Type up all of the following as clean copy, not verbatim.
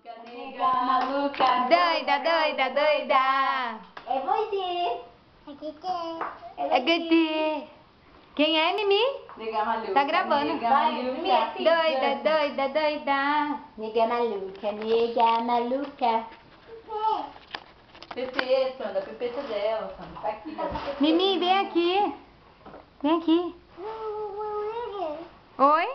maluca, nega maluca. Doida, doida, doida. É você. É Gati. Quem é, Mimi? Nega maluca. Tá gravando. Nega Vai, maluca. Mimi, assim. Doida, doida, doida. Nega maluca, nega maluca. Pepe, Sandra, pepeta dela, Sandra. Tá aqui, ó. Mimi, vem aqui. Vem aqui. Oi?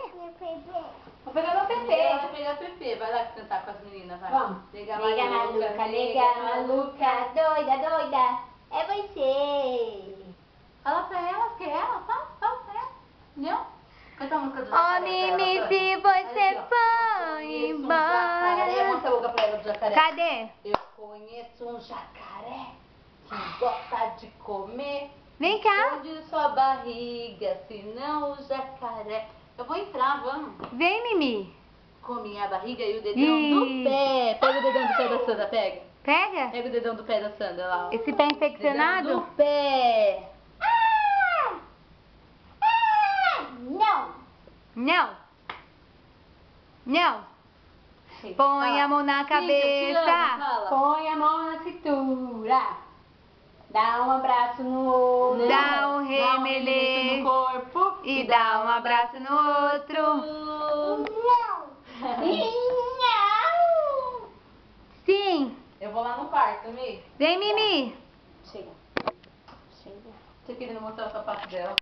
Vou pegar meu Pepe. Vai pegar Pepe. Vai lá cantar com as meninas, vai. Vamos. Nega Nega maluca, nega maluca, doida, doida. É você. Fala pra ela, que é ela. Fala pra ela. Entendeu? Canta a música do Ô, jacaré pra Mimi, ela, se Sandra. você Aí, ó. for Conheço um jacaré. embora. Mostra a boca pra ela do jacaré. Cadê? Eu conheço um jacaré que gosta de comer. Vem cá. Esconde sua barriga, senão o jacaré... Eu vou entrar, vamos. Vem, Mimi. Com minha barriga e o dedão do Ih. pé. Pega o dedão do pé da Sandra, pega. Pega. Pega o dedão do pé da Sandra lá, ó. Esse pé Dedão infeccionado? do pé. Não. Não. Não. Põe a mão na cabeça. Põe a mão na cintura. Dá um abraço no outro. Dá um remeleixo remeleixo no corpo e dá um abraço no outro. Não. Não. Sim. Eu vou lá no quarto, Mi. Vem, Mimi. Chega. Chega. Você querendo mostrar o sapato dela.